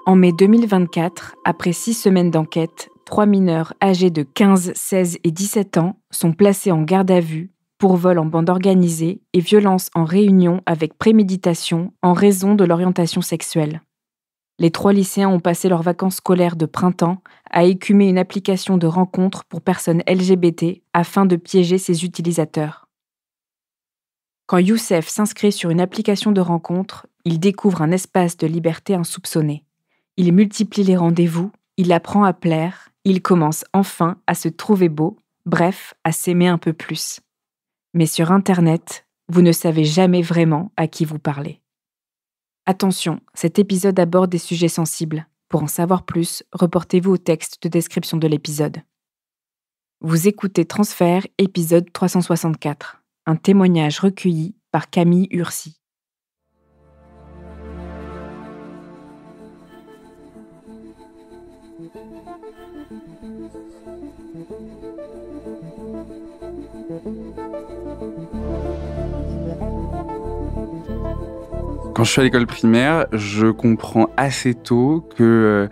En mai 2024, après 6 semaines d'enquête, 3 mineurs âgés de 15, 16 et 17 ans sont placés en garde à vue pour vol en bande organisée et violence en réunion avec préméditation en raison de l'orientation sexuelle. Les 3 lycéens ont passé leurs vacances scolaires de printemps à écumer une application de rencontre pour personnes LGBT afin de piéger ses utilisateurs. Quand Youssef s'inscrit sur une application de rencontre, il découvre un espace de liberté insoupçonné. Il multiplie les rendez-vous, il apprend à plaire, il commence enfin à se trouver beau, bref, à s'aimer un peu plus. Mais sur Internet, vous ne savez jamais vraiment à qui vous parlez. Attention, cet épisode aborde des sujets sensibles. Pour en savoir plus, reportez-vous au texte de description de l'épisode. Vous écoutez Transfert, épisode 364, un témoignage recueilli par Camille Ursi. Quand je suis à l'école primaire, je comprends assez tôt que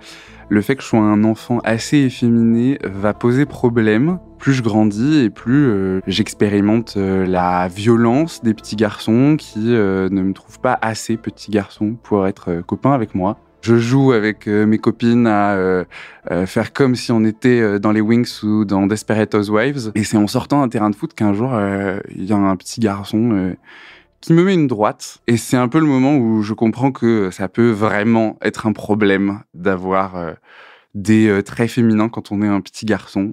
le fait que je sois un enfant assez efféminé va poser problème. Plus je grandis et plus j'expérimente la violence des petits garçons qui ne me trouvent pas assez petit garçon pour être copain avec moi. Je joue avec mes copines à faire comme si on était dans les Wings ou dans Desperate Housewives. Et c'est en sortant d'un terrain de foot qu'un jour, il y a un petit garçon qui me met une droite. Et c'est un peu le moment où je comprends que ça peut vraiment être un problème d'avoir des traits féminins quand on est un petit garçon.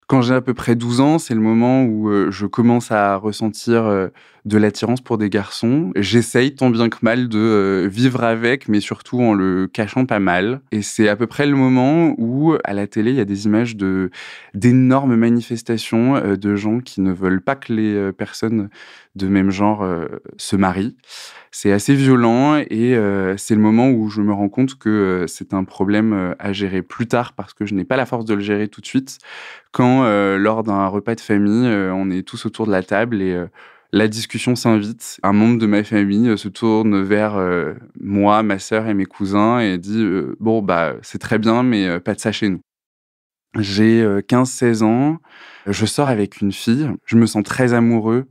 Quand j'ai à peu près 12 ans, c'est le moment où je commence à ressentir de l'attirance pour des garçons. J'essaye tant bien que mal de vivre avec, mais surtout en le cachant pas mal. Et c'est à peu près le moment où, à la télé, il y a des images d'énormes manifestations de gens qui ne veulent pas que les personnes de même genre se marient. C'est assez violent et c'est le moment où je me rends compte que c'est un problème à gérer plus tard parce que je n'ai pas la force de le gérer tout de suite. Quand, lors d'un repas de famille, on est tous autour de la table et la discussion s'invite. Un membre de ma famille se tourne vers moi, ma sœur et mes cousins et dit bon, bah, c'est très bien, mais pas de ça chez nous. J'ai 15-16 ans, je sors avec une fille, je me sens très amoureux.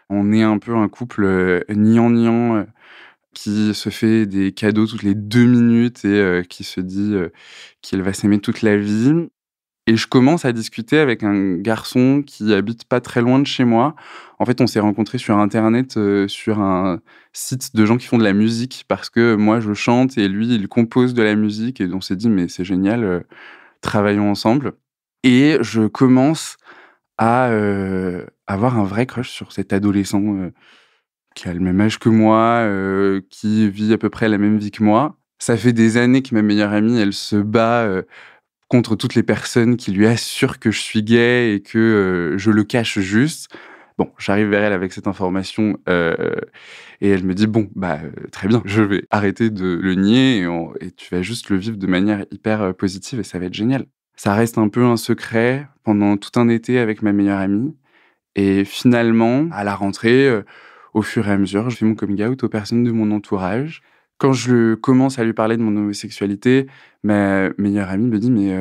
On est un peu un couple gnangnan qui se fait des cadeaux toutes les 2 minutes et qui se dit qu'il va s'aimer toute la vie. Et je commence à discuter avec un garçon qui habite pas très loin de chez moi. En fait, on s'est rencontrés sur internet, sur un site de gens qui font de la musique parce que moi je chante et lui il compose de la musique et on s'est dit: «Mais c'est génial, travaillons ensemble». Et je commence à avoir un vrai crush sur cet adolescent, qui a le même âge que moi, qui vit à peu près la même vie que moi. Ça fait des années que ma meilleure amie, elle se bat, contre toutes les personnes qui lui assurent que je suis gay et que, je le cache juste. Bon, j'arrive vers elle avec cette information, et elle me dit: «Bon, bah, très bien, je vais arrêter de le nier et tu vas juste le vivre de manière hyper, positive et ça va être génial». Ça reste un peu un secret pendant tout un été avec ma meilleure amie et finalement, à la rentrée, au fur et à mesure, je fais mon coming out aux personnes de mon entourage. Quand je commence à lui parler de mon homosexualité, ma meilleure amie me dit: «Mais,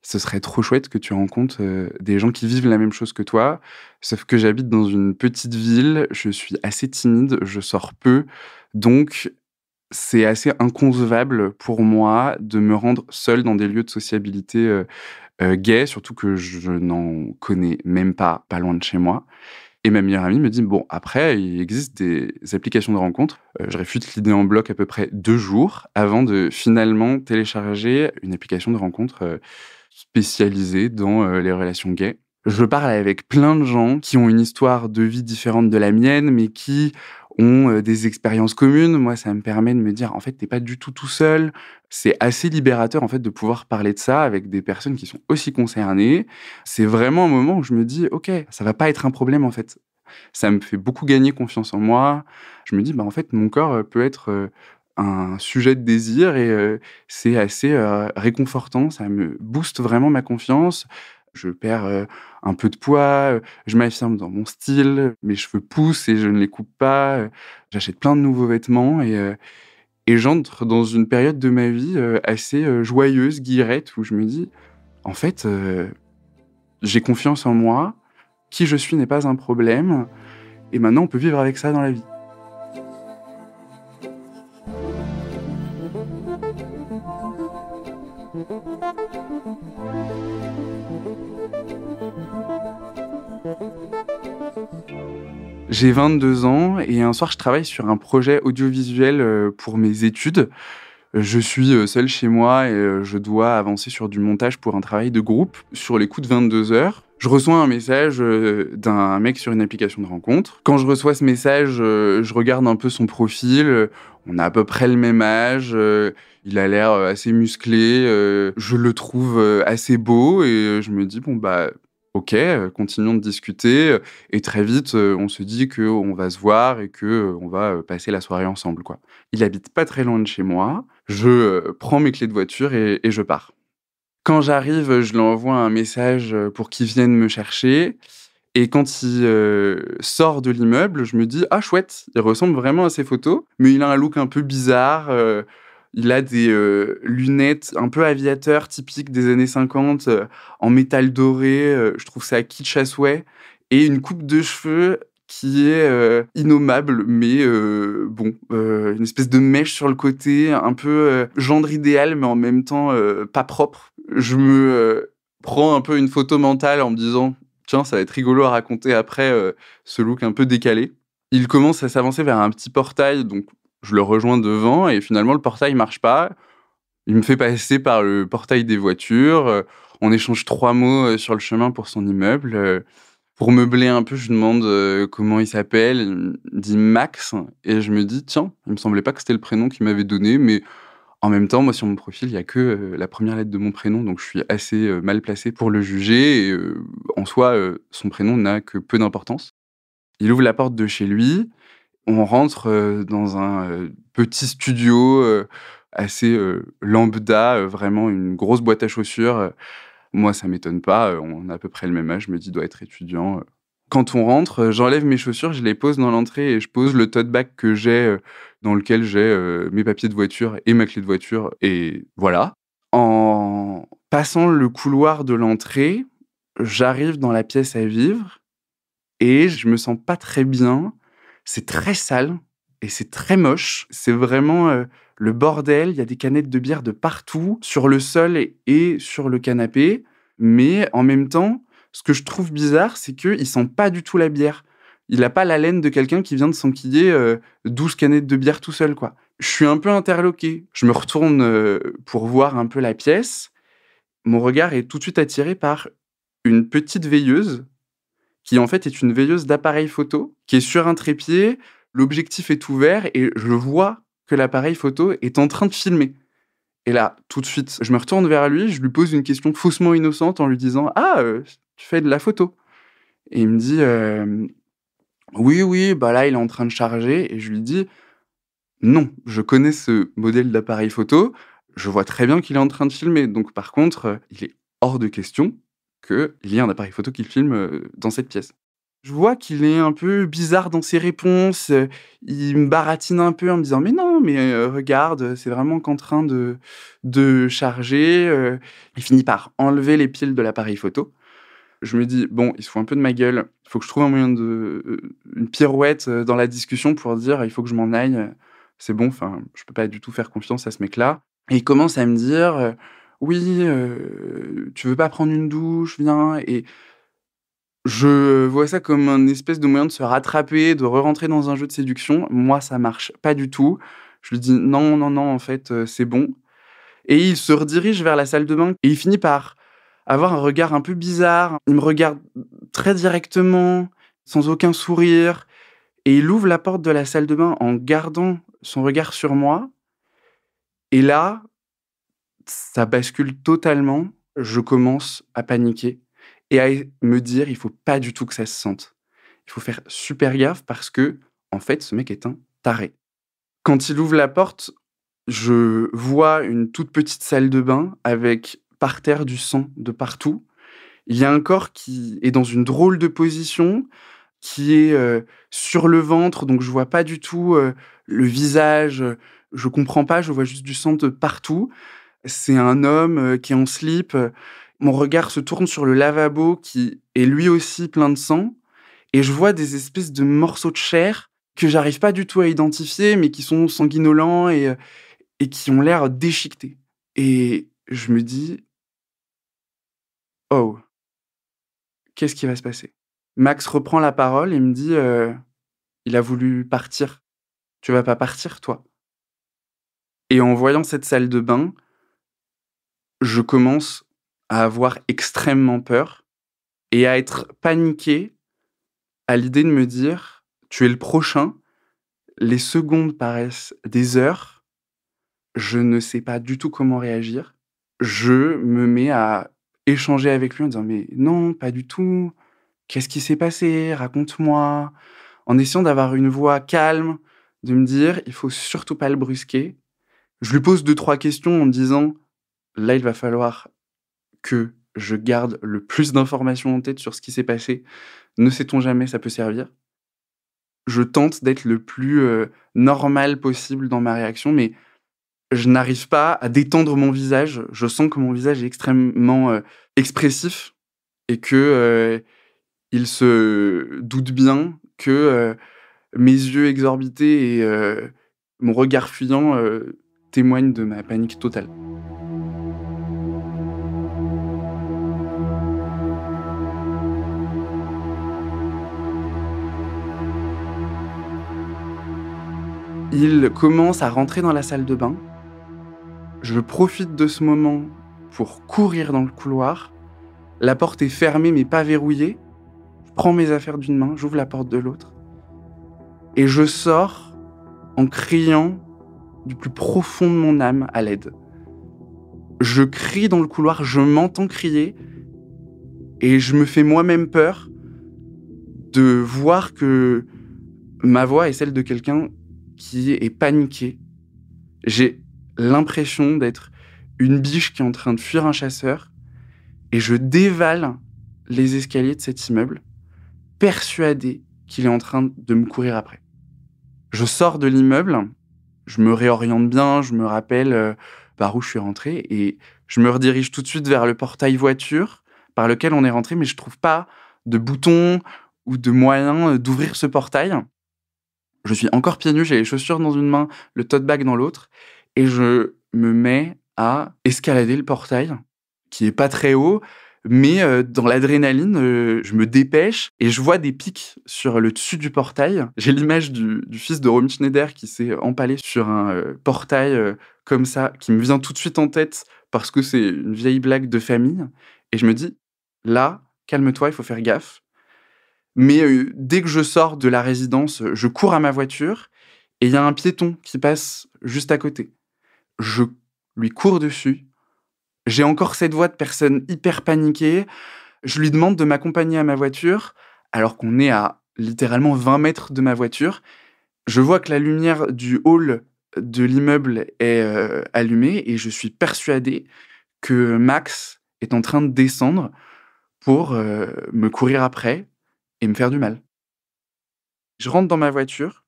ce serait trop chouette que tu rencontres, des gens qui vivent la même chose que toi». Sauf que j'habite dans une petite ville, je suis assez timide, je sors peu, donc c'est assez inconcevable pour moi de me rendre seul dans des lieux de sociabilité, gays, surtout que je n'en connais même pas loin de chez moi. Et ma meilleure amie me dit: «Bon, après, il existe des applications de rencontres». Je réfute l'idée en bloc à peu près 2 jours avant de finalement télécharger une application de rencontre, spécialisée dans, les relations gays. Je parle avec plein de gens qui ont une histoire de vie différente de la mienne, mais qui ont, des expériences communes. Moi, ça me permet de me dire: «En fait, tu es pas du tout seul». C'est assez libérateur, en fait, de pouvoir parler de ça avec des personnes qui sont aussi concernées. C'est vraiment un moment où je me dis: «OK, ça va pas être un problème, en fait». Ça me fait beaucoup gagner confiance en moi. Je me dis: «Bah, en fait, mon corps, peut être, un sujet de désir et c'est assez, réconfortant». Ça me booste vraiment ma confiance. Je perds, un peu de poids, je m'affirme dans mon style, mes cheveux poussent et je ne les coupe pas, j'achète plein de nouveaux vêtements Et j'entre dans une période de ma vie assez joyeuse, guillerette, où je me dis, en fait, j'ai confiance en moi, qui je suis n'est pas un problème, et maintenant on peut vivre avec ça dans la vie. J'ai 22 ans et un soir je travaille sur un projet audiovisuel pour mes études. Je suis seul chez moi et je dois avancer sur du montage pour un travail de groupe. Sur les coups de 22 heures, je reçois un message d'un mec sur une application de rencontre. Quand je reçois ce message, je regarde un peu son profil. On a à peu près le même âge. Il a l'air assez musclé. Je le trouve assez beau et je me dis, bon, bah, ok, continuons de discuter. Et très vite, on se dit qu'on va se voir et qu'on va passer la soirée ensemble, quoi. Il habite pas très loin de chez moi. Je prends mes clés de voiture et je pars. Quand j'arrive, je lui envoie un message pour qu'il vienne me chercher. Et quand il sort de l'immeuble, je me dis: «Ah chouette, il ressemble vraiment à ses photos, mais il a un look un peu bizarre, il a des lunettes un peu aviateur typiques des années 50, en métal doré, je trouve ça kitsch as souhait et une coupe de cheveux qui est innommable, mais bon, une espèce de mèche sur le côté, un peu gendre idéal, mais en même temps pas propre. Je me prends un peu une photo mentale en me disant: «Tiens, ça va être rigolo à raconter après, ce look un peu décalé». Il commence à s'avancer vers un petit portail, donc je le rejoins devant et finalement le portail marche pas. Il me fait passer par le portail des voitures, on échange 3 mots, sur le chemin pour son immeuble, pour meubler un peu, je lui demande, comment il s'appelle. Il me dit Max et je me dis: «Tiens, il me semblait pas que c'était le prénom qu'il m'avait donné», mais en même temps, moi, sur mon profil, il y a que, la première lettre de mon prénom, donc je suis assez, mal placé pour le juger et en soi, son prénom n'a que peu d'importance. Il ouvre la porte de chez lui, on rentre, dans un, petit studio, assez, lambda, vraiment une grosse boîte à chaussures. Moi, ça m'étonne pas, on a à peu près le même âge, je me dis: «Il doit être étudiant». Quand on rentre, j'enlève mes chaussures, je les pose dans l'entrée et je pose le tote bag que j'ai, dans lequel j'ai, mes papiers de voiture et ma clé de voiture et voilà. En passant le couloir de l'entrée, j'arrive dans la pièce à vivre et je me sens pas très bien. C'est très sale et c'est très moche. C'est vraiment, le bordel. Il y a des canettes de bière de partout, sur le sol et sur le canapé. Mais en même temps, ce que je trouve bizarre, c'est qu'il sent pas du tout la bière. Il a pas l'haleine de quelqu'un qui vient de s'enquiller, 12 canettes de bière tout seul, quoi. Je suis un peu interloqué. Je me retourne, pour voir un peu la pièce. Mon regard est tout de suite attiré par une petite veilleuse qui en fait est une veilleuse d'appareil photo, qui est sur un trépied, l'objectif est ouvert et je vois que l'appareil photo est en train de filmer. Et là, tout de suite, je me retourne vers lui, je lui pose une question faussement innocente en lui disant: «Ah, tu fais de la photo?» Et il me dit, «Oui, oui, bah là, il est en train de charger» et je lui dis: «Non, je connais ce modèle d'appareil photo, je vois très bien qu'il est en train de filmer, donc par contre, il est hors de question qu'il y ait un appareil photo qui filme, dans cette pièce». Je vois qu'il est un peu bizarre dans ses réponses, il me baratine un peu en me disant: «Mais non, mais regarde, c'est vraiment qu'en train de charger», il finit par enlever les piles de l'appareil photo. Je me dis: «Bon, il se fout un peu de ma gueule, il faut que je trouve un moyen de une pirouette, dans la discussion pour dire: "Il faut que je m'en aille, c'est bon, enfin, je peux pas du tout faire confiance à ce mec-là"». Et il commence à me dire, «Oui, tu veux pas prendre une douche? Viens». Et je vois ça comme un espèce de moyen de se rattraper, de re-rentrer dans un jeu de séduction. Moi, ça marche pas du tout. Je lui dis: «Non, non, non, en fait, c'est bon». Et il se redirige vers la salle de bain et il finit par avoir un regard un peu bizarre. Il me regarde très directement, sans aucun sourire et il ouvre la porte de la salle de bain en gardant son regard sur moi et là, ça bascule totalement. Je commence à paniquer et à me dire: «Il faut pas du tout que ça se sente. Il faut faire super gaffe parce que en fait, ce mec est un taré». Quand il ouvre la porte, je vois une toute petite salle de bain avec par terre du sang de partout. Il y a un corps qui est dans une drôle de position, qui est, sur le ventre, donc je vois pas du tout, le visage, Je comprends pas, je vois juste du sang de partout. C'est un homme, qui est en slip, mon regard se tourne sur le lavabo qui est lui aussi plein de sang et je vois des espèces de morceaux de chair que j'arrive pas du tout à identifier, mais qui sont sanguinolents et qui ont l'air déchiquetés et je me dis: «Oh, qu'est-ce qui va se passer?» Max reprend la parole et me dit, «Il a voulu partir. Tu vas pas partir, toi?» Et en voyant cette salle de bain, je commence à avoir extrêmement peur et à être paniqué à l'idée de me dire: «Tu es le prochain, les secondes paraissent des heures, je ne sais pas du tout comment réagir». Je me mets à échanger avec lui en disant: «Mais non, pas du tout. Qu'est-ce qui s'est passé? Raconte-moi». En essayant d'avoir une voix calme, de me dire: «Il faut surtout pas le brusquer». Je lui pose deux trois questions en me disant: «Là, il va falloir que je garde le plus d'informations en tête sur ce qui s'est passé. Ne sait-on jamais, ça peut servir». Je tente d'être le plus, normal possible dans ma réaction, mais je n'arrive pas à détendre mon visage. Je sens que mon visage est extrêmement, expressif et que, il se doute bien que, mes yeux exorbités et mon regard fuyant, témoignent de ma panique totale. Il commence à rentrer dans la salle de bain. Je profite de ce moment pour courir dans le couloir. La porte est fermée mais pas verrouillée. Je prends mes affaires d'une main, j'ouvre la porte de l'autre et je sors en criant du plus profond de mon âme à l'aide. Je crie dans le couloir, je m'entends crier et je me fais moi-même peur de voir que ma voix est celle de quelqu'un qui est paniqué. J'ai l'impression d'être une biche qui est en train de fuir un chasseur et je dévale les escaliers de cet immeuble, persuadé qu'il est en train de me courir après. Je sors de l'immeuble, je me réoriente bien, je me rappelle par où je suis rentré et je me redirige tout de suite vers le portail voiture par lequel on est rentré, mais je trouve pas de bouton ou de moyen d'ouvrir ce portail. Je suis encore pieds nus, j'ai les chaussures dans une main, le tote bag dans l'autre, et je me mets à escalader le portail, qui est pas très haut, mais dans l'adrénaline, je me dépêche et je vois des pics sur le dessus du portail. J'ai l'image du fils de Romy Schneider qui s'est empalé sur un portail comme ça, qui me vient tout de suite en tête parce que c'est une vieille blague de famille. Et je me dis, là, calme-toi, il faut faire gaffe. Mais dès que je sors de la résidence, je cours à ma voiture et il y a un piéton qui passe juste à côté. Je lui cours dessus. J'ai encore cette voix de personne hyper paniquée. Je lui demande de m'accompagner à ma voiture, alors qu'on est à littéralement 20 mètres de ma voiture. Je vois que la lumière du hall de l'immeuble est allumée et je suis persuadé que Max est en train de descendre pour me courir après et me faire du mal. Je rentre dans ma voiture,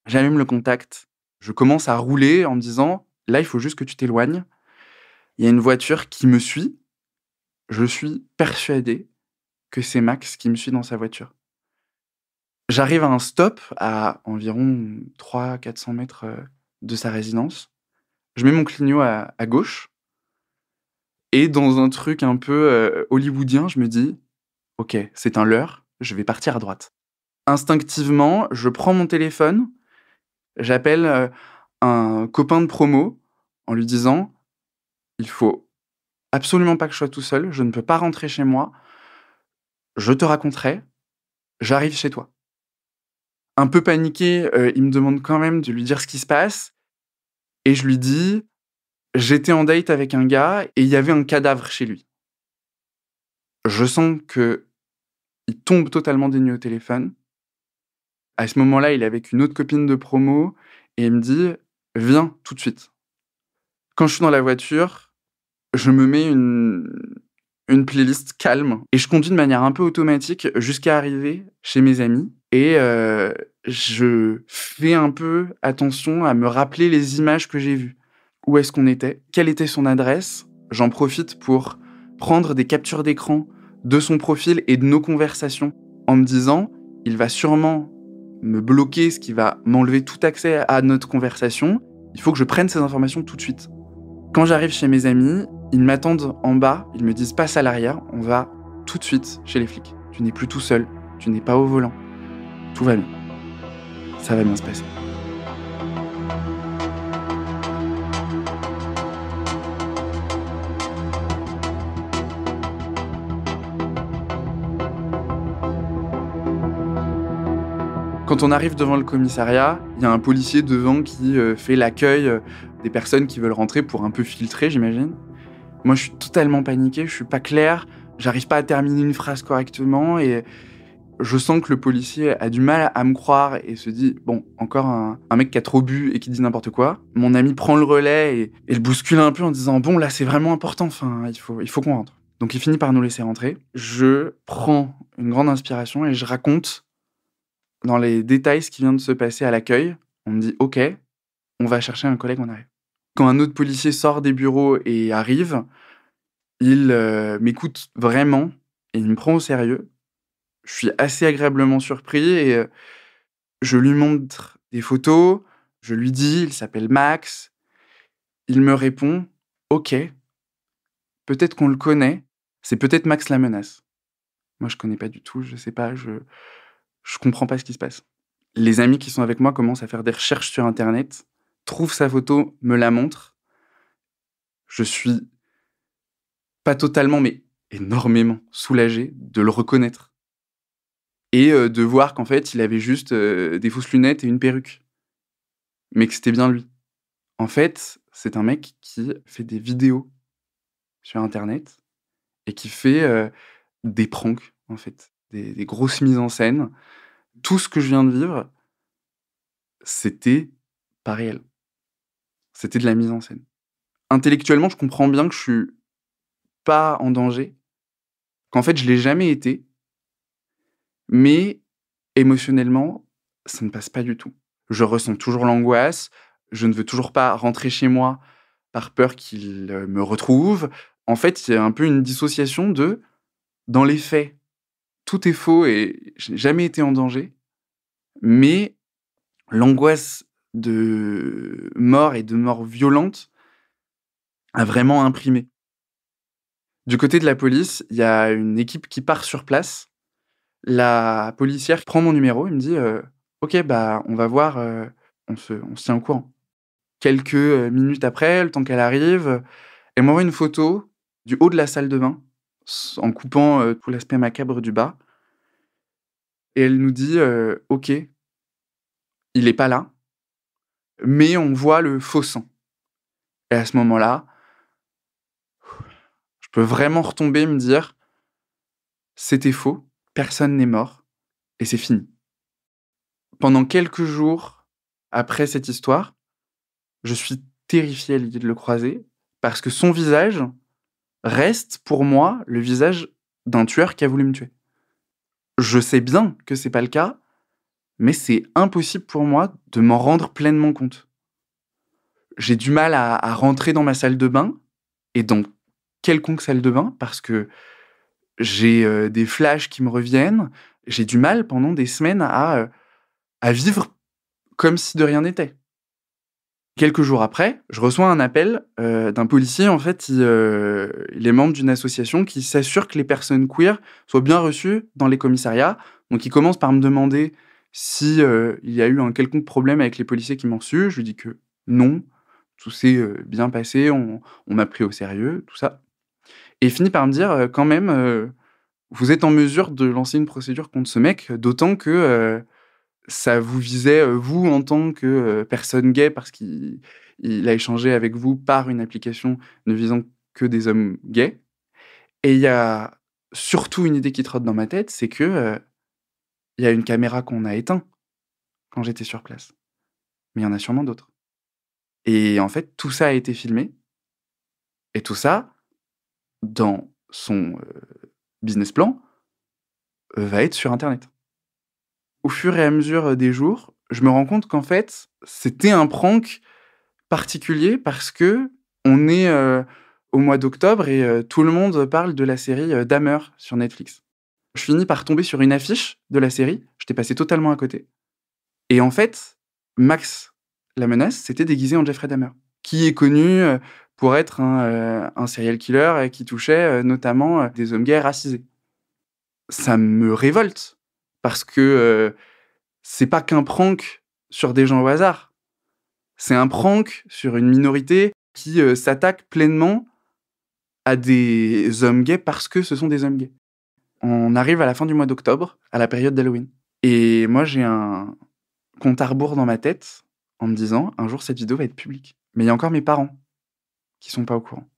j'allume le contact, je commence à rouler en me disant: «Là, il faut juste que tu t'éloignes». Il y a une voiture qui me suit. Je suis persuadé que c'est Max qui me suit dans sa voiture. J'arrive à un stop à environ 300-400 mètres de sa résidence. Je mets mon clignot à gauche et dans un truc un peu hollywoodien, je me dis: «OK, c'est un leurre, je vais partir à droite». Instinctivement, je prends mon téléphone, j'appelle un copain de promo en lui disant: «Il faut absolument pas que je sois tout seul, je ne peux pas rentrer chez moi. Je te raconterai, j'arrive chez toi». Un peu paniqué, il me demande quand même de lui dire ce qui se passe et je lui dis: «J'étais en date avec un gars et il y avait un cadavre chez lui». Je sens qu'il tombe totalement des nues au téléphone. À ce moment-là, il est avec une autre copine de promo et il me dit: «Viens tout de suite». Quand je suis dans la voiture, je me mets une playlist calme et je conduis de manière un peu automatique jusqu'à arriver chez mes amis. et je fais un peu attention à me rappeler les images que j'ai vues. Où est-ce qu'on était? Quelle était son adresse? J'en profite pour prendre des captures d'écran de son profil et de nos conversations en me disant: «Il va sûrement me bloquer, ce qui va m'enlever tout accès à notre conversation. Il faut que je prenne ces informations tout de suite». Quand j'arrive chez mes amis, ils m'attendent en bas, ils me disent: «Passe à l'arrière, on va tout de suite chez les flics. Tu n'es plus tout seul, tu n'es pas au volant. Tout va bien. Ça va bien se passer». Quand on arrive devant le commissariat, il y a un policier devant qui fait l'accueil des personnes qui veulent rentrer pour un peu filtrer, j'imagine. Moi, je suis totalement paniqué, je suis pas clair, j'arrive pas à terminer une phrase correctement et je sens que le policier a du mal à me croire et se dit: «Bon, encore un mec qui a trop bu et qui dit n'importe quoi». Mon ami prend le relais et le bouscule un peu en disant: «Bon, là, c'est vraiment important, enfin, il faut qu'on rentre». Donc il finit par nous laisser rentrer. Je prends une grande inspiration et je raconte dans les détails ce qui vient de se passer à l'accueil. On me dit: «OK, on va chercher un collègue, on arrive». Quand un autre policier sort des bureaux et arrive, il m'écoute vraiment et il me prend au sérieux. Je suis assez agréablement surpris et je lui montre des photos, je lui dis: «Il s'appelle Max». Il me répond: «OK, peut-être qu'on le connaît, c'est peut-être Max la menace». Moi, je connais pas du tout, je sais pas, je comprends pas ce qui se passe. Les amis qui sont avec moi commencent à faire des recherches sur internet, trouvent sa photo, me la montrent. Je suis pas totalement, mais énormément soulagé de le reconnaître et de voir qu'en fait, il avait juste, des fausses lunettes et une perruque, mais que c'était bien lui. En fait, c'est un mec qui fait des vidéos sur internet et qui fait, des pranks, en fait, des grosses mises en scène. Tout ce que je viens de vivre, c'était pas réel. C'était de la mise en scène. Intellectuellement, je comprends bien que je suis pas en danger, qu'en fait, je l'ai jamais été, mais émotionnellement, ça ne passe pas du tout. Je ressens toujours l'angoisse, je ne veux toujours pas rentrer chez moi par peur qu'il, me retrouve. En fait, il y a un peu une dissociation de dans les faits, tout est faux et je n'ai jamais été en danger, mais l'angoisse de mort et de mort violente a vraiment imprimé. Du côté de la police, il y a une équipe qui part sur place. La policière prend mon numéro et me dit: «OK, bah, on va voir, on se tient au courant». Quelques, minutes après, le temps qu'elle arrive, elle m'envoie une photo du haut de la salle de bain, en coupant, tout l'aspect macabre du bas et elle nous dit: «OK, il est pas là, mais on voit le faux sang». Et à ce moment-là, je peux vraiment retomber et me dire: «C'était faux, personne n'est mort et c'est fini». Pendant quelques jours après cette histoire, je suis terrifié à l'idée de le croiser parce que son visage reste pour moi le visage d'un tueur qui a voulu me tuer. Je sais bien que c'est pas le cas, mais c'est impossible pour moi de m'en rendre pleinement compte. J'ai du mal à rentrer dans ma salle de bain et dans quelconque salle de bain parce que j'ai, des flashs qui me reviennent. J'ai du mal pendant des semaines à vivre comme si de rien n'était. Quelques jours après, je reçois un appel, d'un policier. En fait, il est membre d'une association qui s'assure que les personnes queer soient bien reçues dans les commissariats. Donc il commence par me demander si, il y a eu un quelconque problème avec les policiers qui m'ont reçu. Je lui dis que non, tout s'est, bien passé, on m'a pris au sérieux, tout ça. Et il finit par me dire, «Quand même, vous êtes en mesure de lancer une procédure contre ce mec, d'autant que, ça vous visait, vous en tant que, personne gay parce qu'il a échangé avec vous par une application ne visant que des hommes gays et il y a surtout une idée qui trotte dans ma tête, c'est que, il y a une caméra qu'on a éteint quand j'étais sur place, mais il y en a sûrement d'autres et en fait, tout ça a été filmé et tout ça, dans son, business plan, va être sur internet. au fur et à mesure des jours, je me rends compte qu'en fait, c'était un prank particulier parce que on est au mois d'octobre et tout le monde parle de la série Dahmer sur Netflix. Je finis par tomber sur une affiche de la série, j'étais passé totalement à côté. Et en fait, Max la menace s'était déguisé en Jeffrey Dahmer, qui est connu pour être un serial killer et qui touchait notamment des hommes gays racisés. Ça me révolte parce que c'est pas qu'un prank sur des gens au hasard. C'est un prank sur une minorité qui s'attaque pleinement à des hommes gays parce que ce sont des hommes gays. On arrive à la fin du mois d'octobre, à la période d'Halloween. Et moi, j'ai un compte à rebours dans ma tête en me disant, un jour, cette vidéo va être publique. Mais il y a encore mes parents qui sont pas au courant.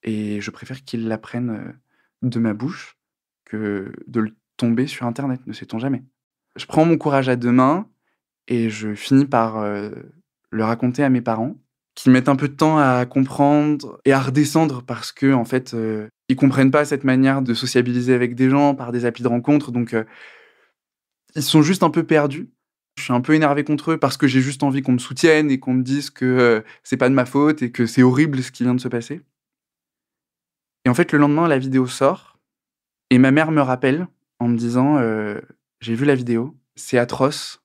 Et je préfère qu'ils l'apprennent de ma bouche que de le tomber sur Internet, ne sait-on jamais. Je prends mon courage à deux mains et je finis par le raconter à mes parents, qui mettent un peu de temps à comprendre et à redescendre parce que en fait, ils comprennent pas cette manière de sociabiliser avec des gens par des applis de rencontres, donc ils sont juste un peu perdus. Je suis un peu énervé contre eux parce que j'ai juste envie qu'on me soutienne et qu'on me dise que c'est pas de ma faute et que c'est horrible ce qui vient de se passer. Et en fait, le lendemain, la vidéo sort et ma mère me rappelle en me disant j'ai vu la vidéo, c'est atroce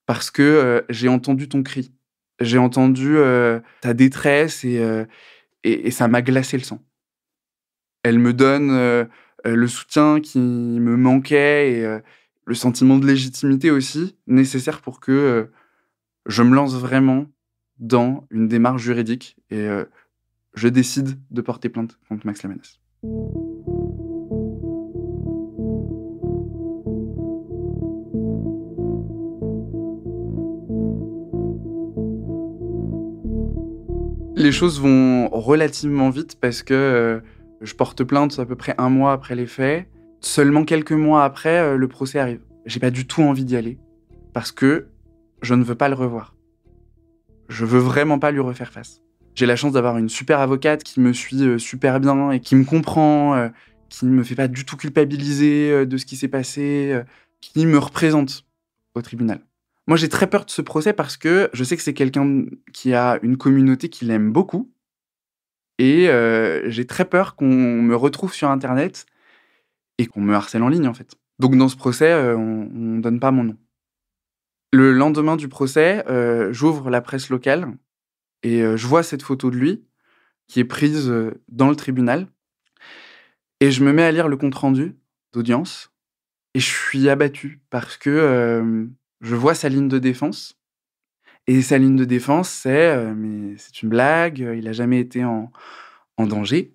parce que j'ai entendu ton cri. J'ai entendu ta détresse et ça m'a glacé le sang. Elle me donne le soutien qui me manquait et le sentiment de légitimité aussi nécessaire pour que je me lance vraiment dans une démarche juridique et je décide de porter plainte contre Max la menace. Les choses vont relativement vite parce que je porte plainte à peu près 1 mois après les faits. Seulement quelques mois après, le procès arrive. J'ai pas du tout envie d'y aller parce que je ne veux pas le revoir. Je veux vraiment pas lui refaire face. J'ai la chance d'avoir une super avocate qui me suit super bien et qui me comprend, qui ne me fait pas du tout culpabiliser de ce qui s'est passé, qui me représente au tribunal. Moi, j'ai très peur de ce procès parce que je sais que c'est quelqu'un qui a une communauté qui l'aime beaucoup et j'ai très peur qu'on me retrouve sur internet et qu'on me harcèle en ligne, en fait. Donc dans ce procès, on donne pas mon nom. Le lendemain du procès, j'ouvre la presse locale et je vois cette photo de lui qui est prise dans le tribunal et je me mets à lire le compte-rendu d'audience et je suis abattu parce que je vois sa ligne de défense. Et sa ligne de défense, c'est mais c'est une blague, il a jamais été en danger.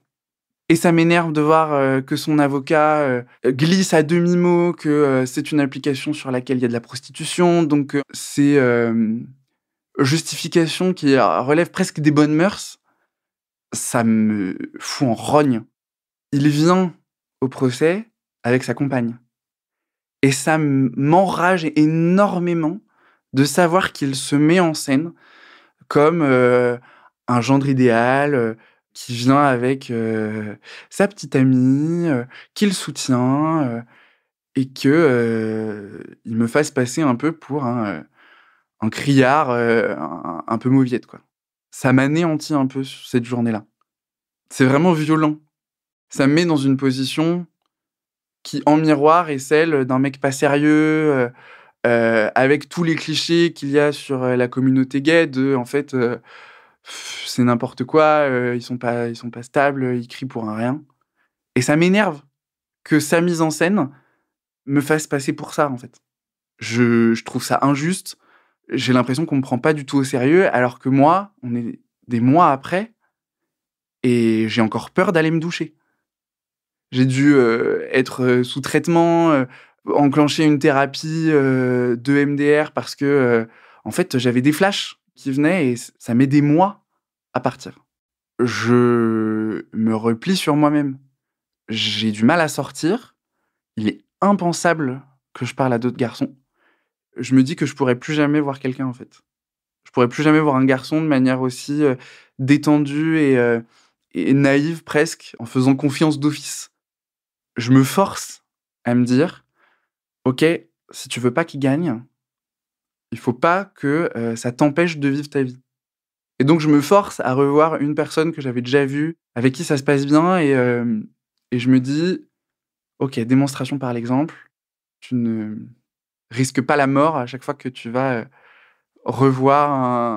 Et ça m'énerve de voir que son avocat glisse à demi-mot que c'est une application sur laquelle il y a de la prostitution. Donc ces justifications qui relèvent presque des bonnes mœurs, ça me fout en rogne. Il vient au procès avec sa compagne. Et ça m'enrage énormément de savoir qu'il se met en scène comme un gendre idéal qui vient avec sa petite amie, qu'il soutient et que il me fasse passer un peu pour un criard un peu mauviette, quoi. Ça m'anéantit un peu cette journée-là. C'est vraiment violent. Ça me met dans une position qui, en miroir, est celle d'un mec pas sérieux, avec tous les clichés qu'il y a sur la communauté gay de, en fait, c'est n'importe quoi, ils sont pas stables, ils crient pour un rien. Et ça m'énerve que sa mise en scène me fasse passer pour ça, en fait. Je trouve ça injuste. J'ai l'impression qu'on me prend pas du tout au sérieux, alors que moi, on est des mois après et j'ai encore peur d'aller me doucher. J'ai dû être sous traitement, enclencher une thérapie de MDR parce que, en fait, j'avais des flashs qui venaient et ça met des mois à partir. Je me replie sur moi-même. J'ai du mal à sortir. Il est impensable que je parle à d'autres garçons. Je me dis que je pourrais plus jamais voir quelqu'un, en fait. Je pourrais plus jamais voir un garçon de manière aussi détendue et naïve presque, en faisant confiance d'office. Je me force à me dire: «OK, si tu veux pas qu'il gagne, il faut pas que ça t'empêche de vivre ta vie. Et donc je me force à revoir une personne que j'avais déjà vue, avec qui ça se passe bien et je me dis: «OK, démonstration par l'exemple, tu ne risques pas la mort à chaque fois que tu vas, revoir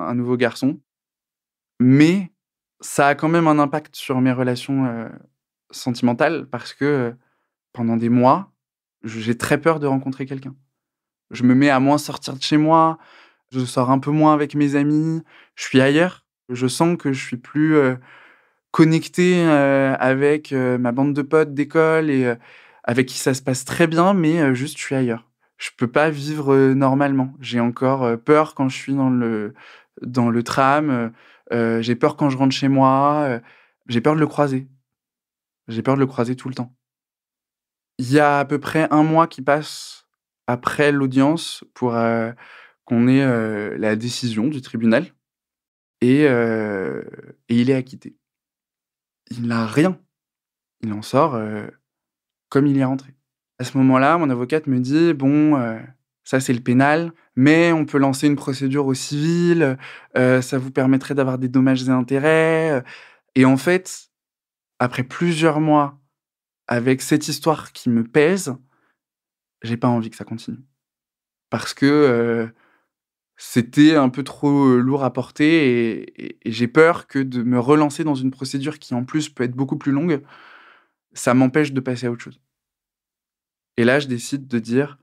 un nouveau garçon». Mais ça a quand même un impact sur mes relations, sentimentales parce que, pendant des mois, j'ai très peur de rencontrer quelqu'un. Je me mets à moins sortir de chez moi, je sors un peu moins avec mes amis, je suis ailleurs. Je sens que je suis plus, connecté, avec, ma bande de potes d'école et avec qui ça se passe très bien, mais juste je suis ailleurs. Je peux pas vivre, normalement. J'ai encore, peur quand je suis dans le tram, j'ai peur quand je rentre chez moi, j'ai peur de le croiser. J'ai peur de le croiser tout le temps. Il y a à peu près un mois qui passe après l'audience pour, qu'on ait, la décision du tribunal et il est acquitté. Il n'a rien. Il en sort, comme il est rentré. À ce moment-là, mon avocate me dit: «Bon, ça c'est le pénal, mais on peut lancer une procédure au civil, ça vous permettrait d'avoir des dommages et intérêts», et en fait, après plusieurs mois avec cette histoire qui me pèse, j'ai pas envie que ça continue. Parce que, c'était un peu trop, lourd à porter et j'ai peur que de me relancer dans une procédure qui, en plus, peut être beaucoup plus longue, ça m'empêche de passer à autre chose. Et là, je décide de dire: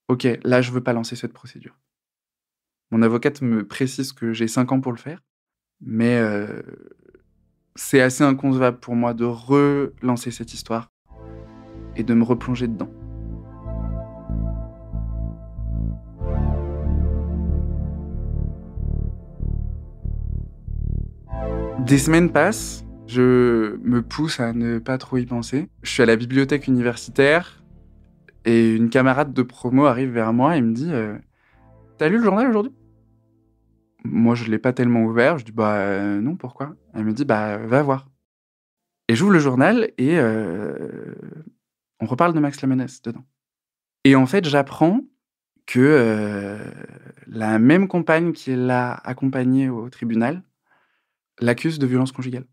«OK, là, je veux pas lancer cette procédure». Mon avocate me précise que j'ai 5 ans pour le faire, mais c'est assez inconcevable pour moi de relancer cette histoire et de me replonger dedans. Des semaines passent, je me pousse à ne pas trop y penser. Je suis à la bibliothèque universitaire et une camarade de promo arrive vers moi et me dit: «Tu lu le journal aujourd'hui?» Moi, je l'ai pas tellement ouvert, je dis: «Bah, non, pourquoi?» Elle me dit: «Bah, va voir». Et j'ouvre le journal et on reparle de Max Lamenès dedans. Et en fait, j'apprends que, la même compagne qui l'a accompagné au tribunal l'accuse de violences conjugales.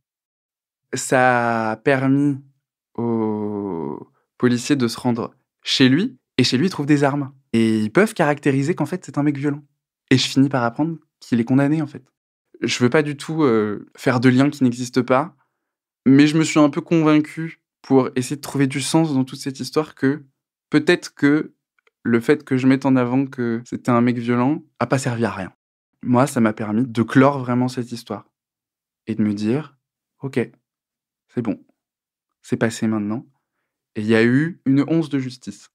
Ça a permis aux policiers de se rendre chez lui et chez lui, ils trouvent des armes et ils peuvent caractériser qu'en fait, c'est un mec violent et je finis par apprendre qu'il est condamné, en fait. Je veux pas du tout, faire de lien qui n'existe pas, mais je me suis un peu convaincu, pour essayer de trouver du sens dans toute cette histoire, que peut-être que le fait que je mette en avant que c'était un mec violent a pas servi à rien. Moi, ça m'a permis de clore vraiment cette histoire et de me dire: «OK, c'est bon, c'est passé maintenant», et il y a eu une once de justice.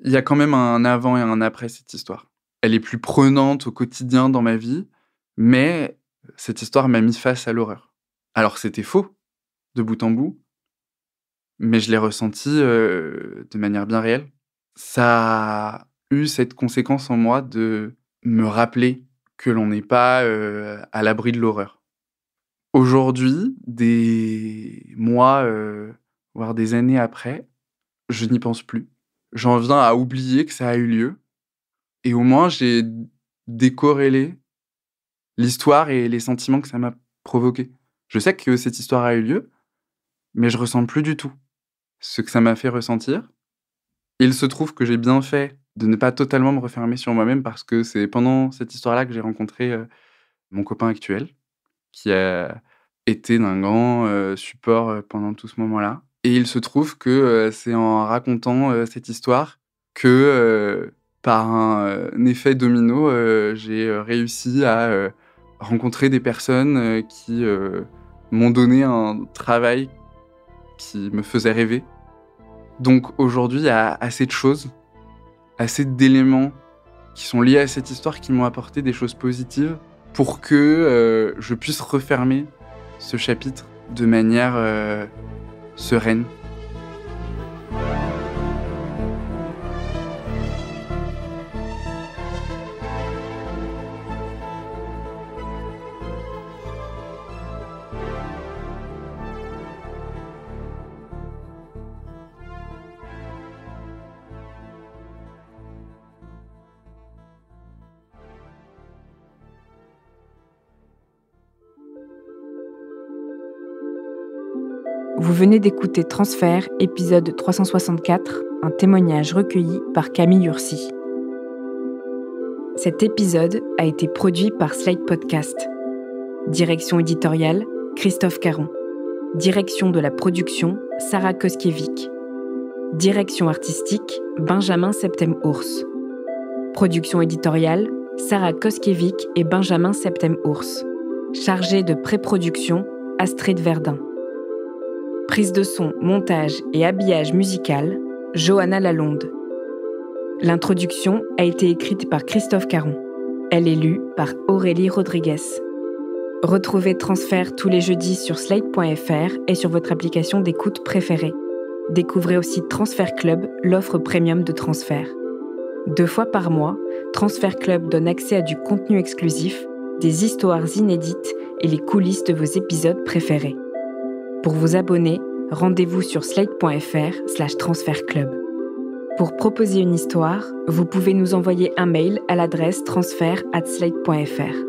Il y a quand même un avant et un après cette histoire. Elle est plus prenante au quotidien dans ma vie, mais cette histoire m'a mis face à l'horreur. Alors c'était faux, de bout en bout, mais je l'ai ressenti, de manière bien réelle. Ça a eu cette conséquence en moi de me rappeler que l'on n'est pas, à l'abri de l'horreur. Aujourd'hui, des mois, voire des années après, je n'y pense plus. J'en viens à oublier que ça a eu lieu et au moins j'ai décorrélé l'histoire et les sentiments que ça m'a provoqués. Je sais que cette histoire a eu lieu, mais je ressens plus du tout ce que ça m'a fait ressentir. Il se trouve que j'ai bien fait de ne pas totalement me refermer sur moi-même parce que c'est pendant cette histoire-là que j'ai rencontré, mon copain actuel, qui a été d'un grand, support, pendant tout ce moment-là, et il se trouve que, c'est en racontant, cette histoire que, par un effet domino, j'ai, réussi à, rencontrer des personnes, qui, m'ont donné un travail qui me faisait rêver. Donc aujourd'hui, il y a assez de choses, assez d'éléments qui sont liés à cette histoire qui m'ont apporté des choses positives pour que, je puisse refermer ce chapitre de manière, sereine. Vous venez d'écouter Transfert, épisode 364, un témoignage recueilli par Camille Ursi. Cet épisode a été produit par Slate Podcast. Direction éditoriale, Christophe Caron. Direction de la production, Sarah Koskiewicz. Direction artistique, Benjamin Septem-Ours. Production éditoriale, Sarah Koskiewicz et Benjamin Septem-Ours. Chargé de pré-production, Astrid Verdun. Prise de son, montage et habillage musical, Johanna Lalonde. L'introduction a été écrite par Christophe Caron. Elle est lue par Aurélie Rodriguez. Retrouvez Transfert tous les jeudis sur slate.fr et sur votre application d'écoute préférée. Découvrez aussi Transfert Club, l'offre premium de Transfert. 2 fois par mois, Transfert Club donne accès à du contenu exclusif, des histoires inédites et les coulisses de vos épisodes préférés. Pour vous abonner, rendez-vous sur slate.fr/transfertclub. Pour proposer une histoire, vous pouvez nous envoyer un mail à l'adresse transfert@slate.fr.